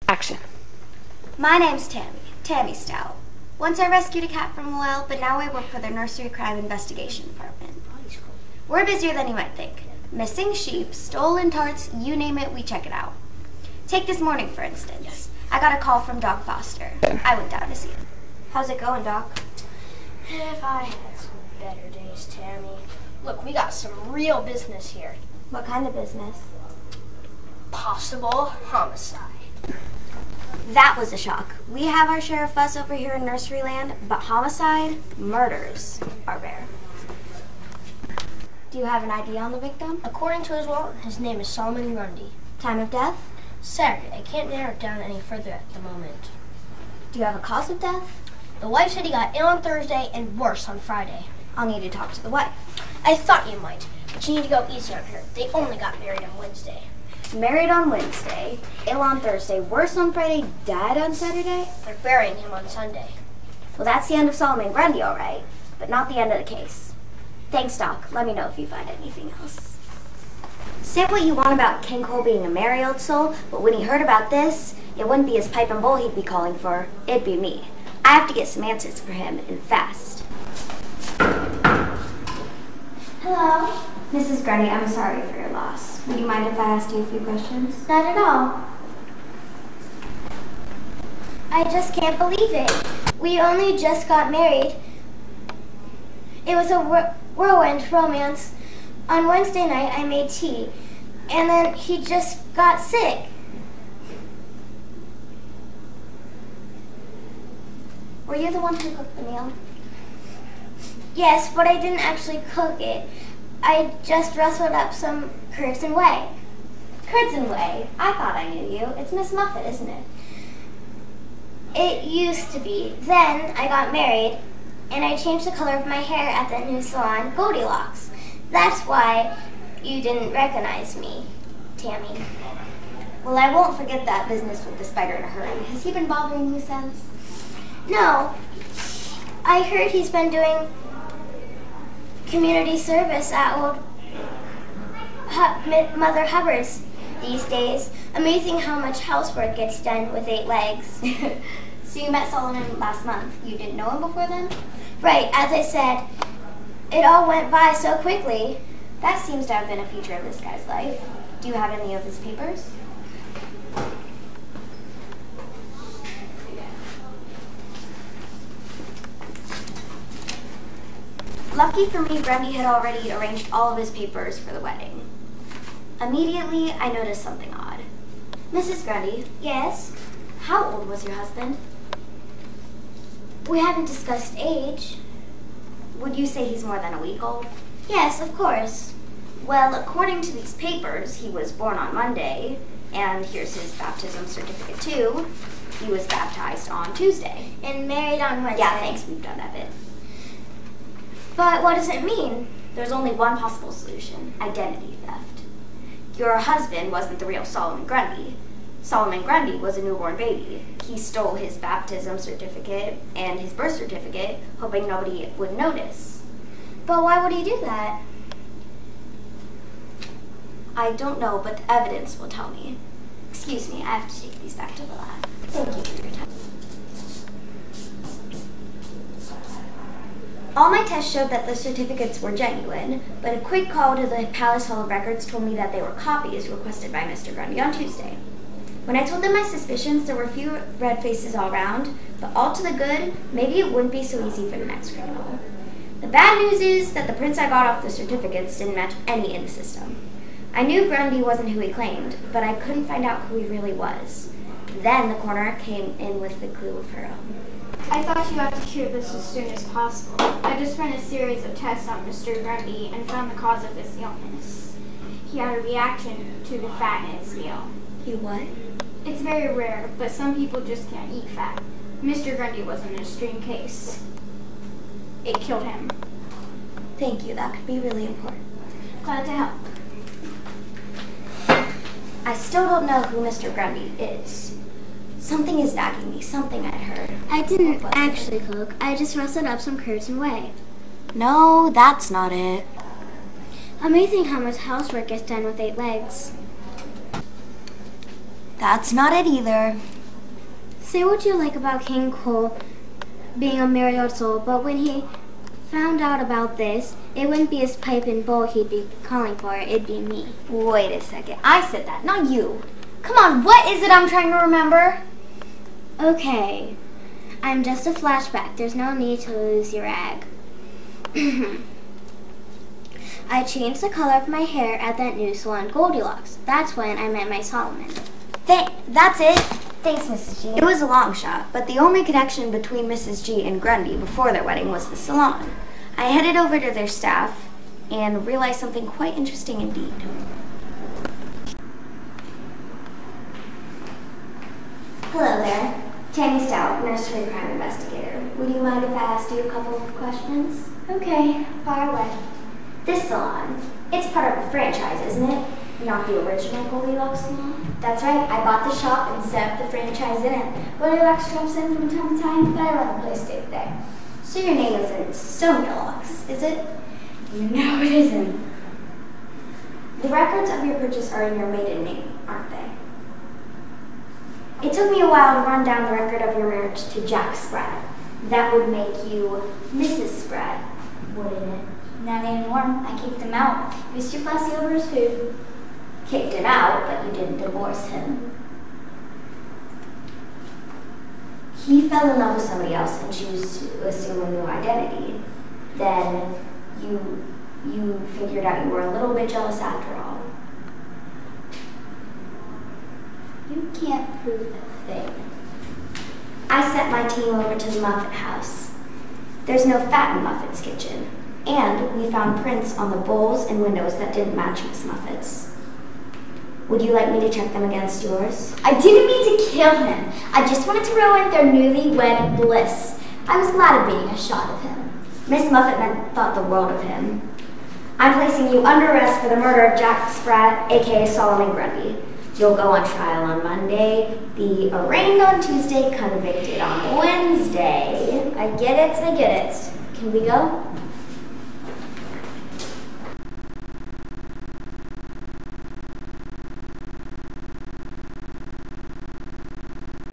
Action. My name's Tammy Stout. Once I rescued a cat from a well, but now I work for the Nursery Crime Investigation Department. We're busier than you might think. Missing sheep, stolen tarts, you name it, we check it out. Take this morning, for instance. I got a call from Doc Foster. I went down to see him. How's it going, Doc? If I had some better days, Tammy. Look, we got some real business here. What kind of business? Possible homicide. That was a shock. We have our share of fuss over here in Nursery Land, but homicide, murders are rare. Do you have an idea on the victim? According to his will, his name is Solomon Grundy. Time of death? Saturday. I can't narrow it down any further at the moment. Do you have a cause of death? The wife said he got ill on Thursday and worse on Friday. I'll need to talk to the wife. I thought you might, but you need to go easy on her. They only got married on Wednesday. Married on Wednesday, ill on Thursday, worse on Friday, died on Saturday? They're burying him on Sunday. Well, that's the end of Solomon Grundy, all right, but not the end of the case. Thanks, Doc. Let me know if you find anything else. Say what you want about King Cole being a merry old soul, but when he heard about this, it wouldn't be his pipe and bowl he'd be calling for. It'd be me. I have to get some answers for him, and fast. Hello? Mrs. Grundy, I'm sorry for your loss. Would you mind if I asked you a few questions? Not at all. I just can't believe it. We only just got married. It was a whirlwind romance. On Wednesday night, I made tea, and then he just got sick. Were you the one who cooked the meal? Yes, but I didn't actually cook it. I just rustled up some curds and whey. Curds and whey? I thought I knew you. It's Miss Muffet, isn't it? It used to be. Then I got married, and I changed the color of my hair at the new salon, Goldilocks. That's why you didn't recognize me, Tammy. Well, I won't forget that business with the spider in a hurry. Has he been bothering you since? No. I heard he's been doing community service at old Mother Hubbard's these days. Amazing how much housework gets done with 8 legs. So you met Solomon last month. You didn't know him before then? Right, as I said, it all went by so quickly. That seems to have been a feature of this guy's life. Do you have any of his papers? Lucky for me, Grundy had already arranged all of his papers for the wedding. Immediately, I noticed something odd. Mrs. Grundy? Yes? How old was your husband? We haven't discussed age. Would you say he's more than a week old? Yes, of course. Well, according to these papers, he was born on Monday, and here's his baptism certificate too. He was baptized on Tuesday. And married on Wednesday. Yeah, thanks, we've done that bit. But what does it mean? There's only one possible solution: identity theft. Your husband wasn't the real Solomon Grundy. Solomon Grundy was a newborn baby. He stole his baptism certificate and his birth certificate, hoping nobody would notice. But why would he do that? I don't know, but the evidence will tell me. Excuse me, I have to take these back to the lab. Thank you for your time. All my tests showed that the certificates were genuine, but a quick call to the Palace Hall of Records told me that they were copies requested by Mr. Grundy on Tuesday. When I told them my suspicions, there were a few red faces all around, but all to the good, maybe it wouldn't be so easy for the next criminal. The bad news is that the prints I got off the certificates didn't match any in the system. I knew Grundy wasn't who he claimed, but I couldn't find out who he really was. Then the coroner came in with the clue of her own. I thought you had to cure this as soon as possible. I just ran a series of tests on Mr. Grundy and found the cause of his illness. He had a reaction to the fat in his meal. He what? It's very rare, but some people just can't eat fat. Mr. Grundy was an extreme case. It killed him. Thank you, that could be really important. Glad to help. I still don't know who Mr. Grundy is. Something is nagging me, something I'd heard. I didn't actually cook. I just rustled up some curds and whey. No, that's not it. Amazing how much housework gets done with 8 legs. That's not it either. Say what you like about King Cole being a merry old soul, but when he found out about this, it wouldn't be his pipe and bowl he'd be calling for, it'd be me. Wait a second. I said that, not you. Come on, what is it I'm trying to remember? Okay, I'm just a flashback. There's no need to lose your rag. I changed the color of my hair at that new salon, Goldilocks. That's when I met my Solomon. That's it. Thanks, Mrs. G. It was a long shot, but the only connection between Mrs. G and Grundy before their wedding was the salon. I headed over to their staff and realized something quite interesting indeed. Hello there. Tammy Stout, Nursery crime investigator. Would you mind if I asked you a couple of questions? Okay, fire away. This salon, it's part of a franchise, isn't it? Not the original Goldilocks salon? That's right, I bought the shop and set up the franchise in it. Goldilocks drops in from time to time, but I run the place day to day. So your name isn't Sonia Locks, is it? No, it isn't. The records of your purchase are in your maiden name, aren't they? It took me a while to run down the record of your marriage to Jack Spratt. That would make you Mrs. Spratt, wouldn't it? Not anymore. I kicked him out. He was too fussy over his food. Kicked him out, but you didn't divorce him. He fell in love with somebody else and chose to assume a new identity. Then you figured out you were a little bit jealous after all. You can't prove a thing. I sent my team over to the Muffet House. There's no fat in Muffet's kitchen. And we found prints on the bowls and windows that didn't match Miss Muffet's. Would you like me to check them against yours? I didn't mean to kill him. I just wanted to ruin their newlywed bliss. I was glad of being a shot of him. Miss Muffet thought the world of him. I'm placing you under arrest for the murder of Jack Spratt, a.k.a. Solomon Grundy. You'll go on trial on Monday, be arraigned on Tuesday, convicted on Wednesday. I get it. Can we go?